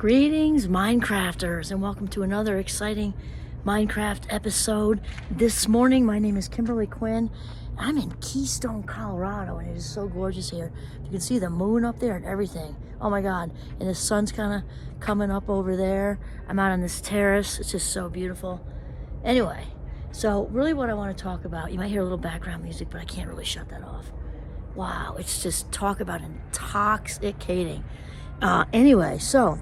Greetings, Minecrafters, and welcome to another exciting Minecraft episode. This morning, my name is Kimberly Quinn. I'm in Keystone, Colorado, and it is so gorgeous here. You can see the moon up there and everything. Oh my God, and the sun's kind of coming up over there. I'm out on this terrace. It's just so beautiful. Anyway, so really what I want to talk about, you might hear a little background music, but I can't really shut that off. Wow, it's just talk about intoxicating. Anyway, so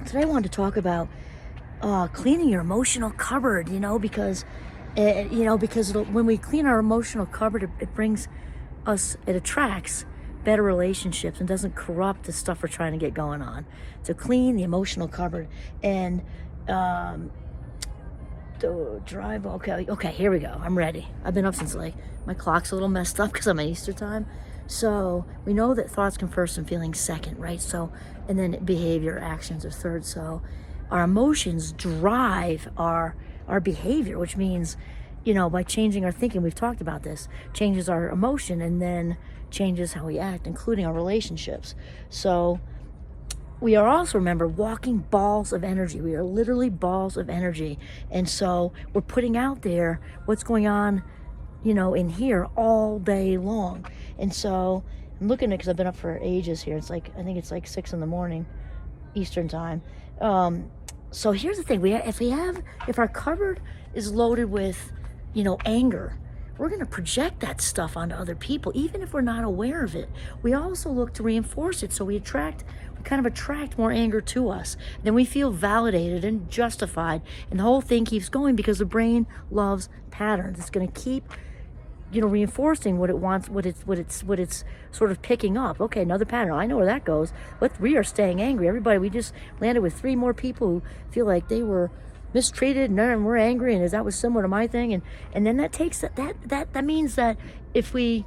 today I wanted to talk about cleaning your emotional cupboard, because when we clean our emotional cupboard, it attracts better relationships and doesn't corrupt the stuff we're trying to get going on. So clean the emotional cupboard and drive. Okay, here we go. I'm ready. I've been up since my clock's a little messed up because I'm at Easter time. So we know that thoughts come first and feelings second, right? So, and then behavior, actions are third. So our emotions drive our behavior, which means, by changing our thinking, we've talked about this, changes our emotion and then changes how we act, including our relationships. So we are also, remember, walking balls of energy. We are literally balls of energy. And so we're putting out there what's going on, in here all day long. And so I'm looking at it because I've been up for ages here. I think it's 6 a.m. Eastern time. So here's the thing. If our cupboard is loaded with, anger, we're going to project that stuff onto other people, even if we're not aware of it. We also look to reinforce it. So we kind of attract more anger to us. Then we feel validated and justified. And the whole thing keeps going because the brain loves patterns. It's going to keep reinforcing what it wants, what it's sort of picking up. Okay, another pattern. I know where that goes. But we are staying angry. Everybody, we just landed with 3 more people who feel like they were mistreated and we're angry, and that was similar to my thing. And then that takes that means that if we,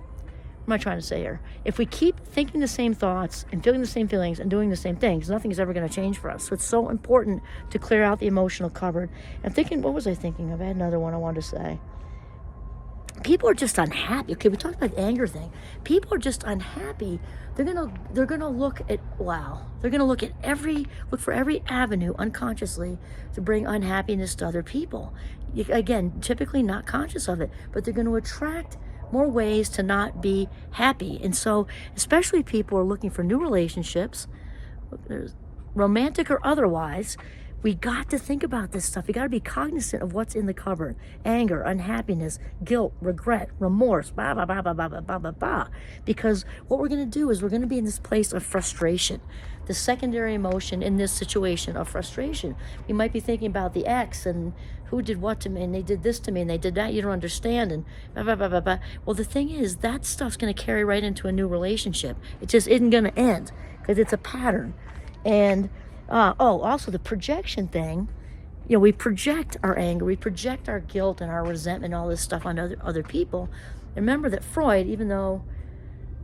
what am I trying to say here? If we keep thinking the same thoughts and feeling the same feelings and doing the same things, nothing is ever going to change for us. So it's so important to clear out the emotional cupboard. I'm thinking, what was I thinking of? I had another one I wanted to say. People are just unhappy. Okay, we talked about the anger thing. People are just unhappy. They're gonna look for every avenue unconsciously to bring unhappiness to other people. Again, typically not conscious of it, but they're going to attract more ways to not be happy. And so, especially people are looking for new relationships, romantic or otherwise. We got to think about this stuff. We got to be cognizant of what's in the cupboard. Anger, unhappiness, guilt, regret, remorse, blah, blah, blah, blah, blah, blah, blah, blah, blah. Because what we're going to do is we're going to be in this place of frustration. The secondary emotion in this situation of frustration. We might be thinking about the ex and who did what to me, and they did this to me, and they did that, you don't understand, and blah, blah, blah, blah, blah. Well, the thing is, that stuff's going to carry right into a new relationship. It just isn't going to end because it's a pattern. And also the projection thing, we project our anger, we project our guilt and our resentment, all this stuff on other people. Remember that Freud, even though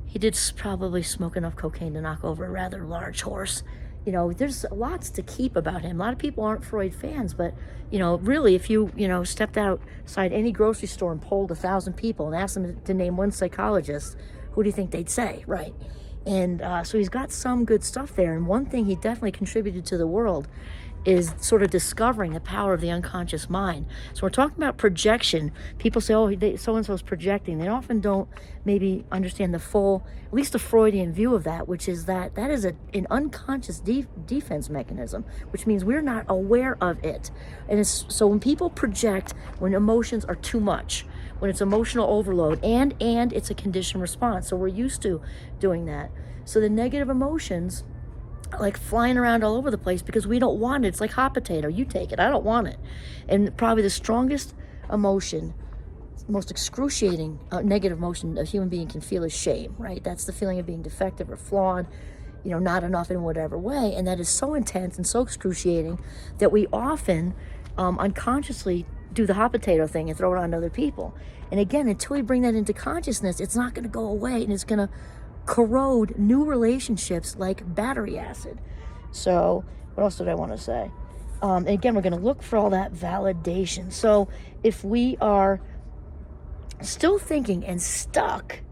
he did probably smoke enough cocaine to knock over a rather large horse, there's lots to keep about him. A lot of people aren't Freud fans, but, really, if you, stepped outside any grocery store and polled 1,000 people and asked them to name one psychologist, who do you think they'd say, right? And so he's got some good stuff there. And one thing he definitely contributed to the world is sort of discovering the power of the unconscious mind. So we're talking about projection. People say, so-and-so's projecting. They often don't maybe understand the full, at least the Freudian view of that, which is that is an unconscious defense mechanism, which means we're not aware of it. And so when people project, when emotions are too much, when it's emotional overload, and it's a conditioned response. So we're used to doing that. So the negative emotions are like flying around all over the place because we don't want it. It's like hot potato. You take it. I don't want it. And probably the strongest emotion, most excruciating negative emotion a human being can feel is shame, right? That's the feeling of being defective or flawed, not enough in whatever way. And that is so intense and so excruciating that we often unconsciously do the hot potato thing and throw it on other people. And again, until we bring that into consciousness, it's not going to go away, and it's going to corrode new relationships like battery acid. So what else did I want to say? And again, we're going to look for all that validation. So if we are still thinking and stuck,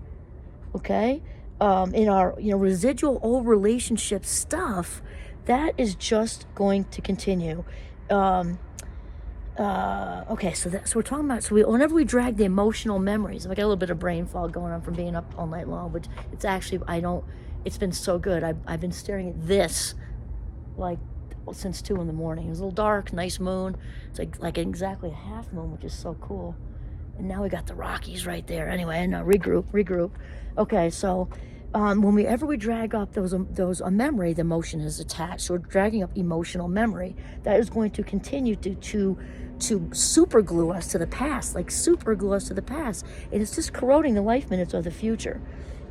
okay, in our residual old relationship stuff, that is just going to continue. Um, okay, so we're talking about, whenever we drag the emotional memories, I got a little bit of brain fog going on from being up all night long, but it's actually, it's been so good. I've been staring at this like since 2 in the morning. It was a little dark, nice moon. It's like exactly a half moon, which is so cool. And now we got the Rockies right there. Anyway, and regroup. Okay, so whenever we drag up those a memory, the emotion is attached. So we're dragging up emotional memory that is going to continue to super glue us to the past, and it's just corroding the life minutes of the future.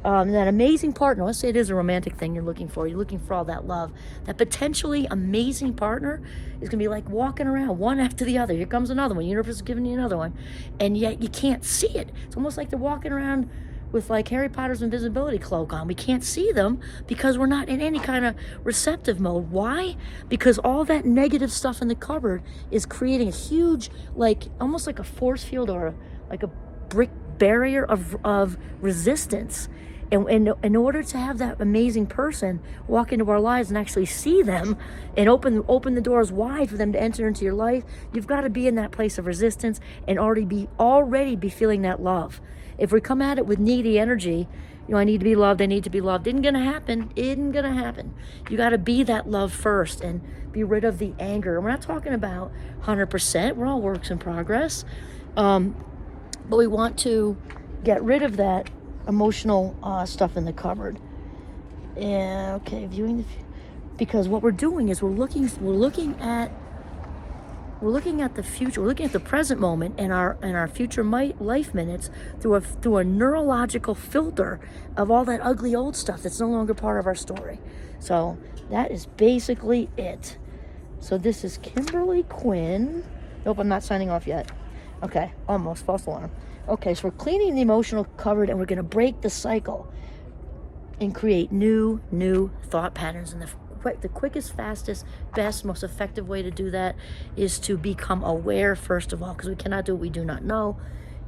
That amazing partner, let's say it is a romantic thing you're looking for all that love. That potentially amazing partner is going to be like walking around one after the other. Here comes another one. The universe is giving you another one. And yet you can't see it. It's almost like they're walking around with like Harry Potter's invisibility cloak on. We can't see them because we're not in any kind of receptive mode. Why? Because all that negative stuff in the cupboard is creating a huge, like almost like a force field or like a brick barrier of resistance. And in order to have that amazing person walk into our lives and actually see them and open the doors wide for them to enter into your life, you've got to be in that place of resistance and already be feeling that love. If we come at it with needy energy, I need to be loved, I need to be loved, isn't gonna happen. You got to be that love first and be rid of the anger. And we're not talking about 100%. We're all works in progress. But we want to get rid of that emotional stuff in the cupboard. Yeah, okay, because what we're doing is we're looking at the future. We're looking at the present moment and our future life minutes through a neurological filter of all that ugly old stuff that's no longer part of our story. So that is basically it. So this is Kimberly Quinn. Nope, I'm not signing off yet. Okay, almost, false alarm. Okay, so we're cleaning the emotional cupboard and we're going to break the cycle and create new thought patterns. And the quickest, fastest, best, most effective way to do that is to become aware, first of all, because we cannot do what we do not know,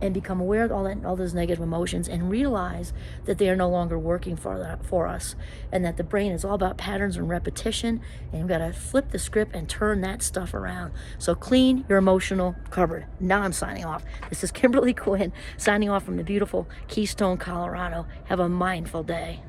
and become aware of all those negative emotions and realize that they are no longer working for us, and that the brain is all about patterns and repetition, and you've got to flip the script and turn that stuff around. So clean your emotional cupboard. Now I'm signing off. This is Kimberly Quinn signing off from the beautiful Keystone, Colorado. Have a mindful day.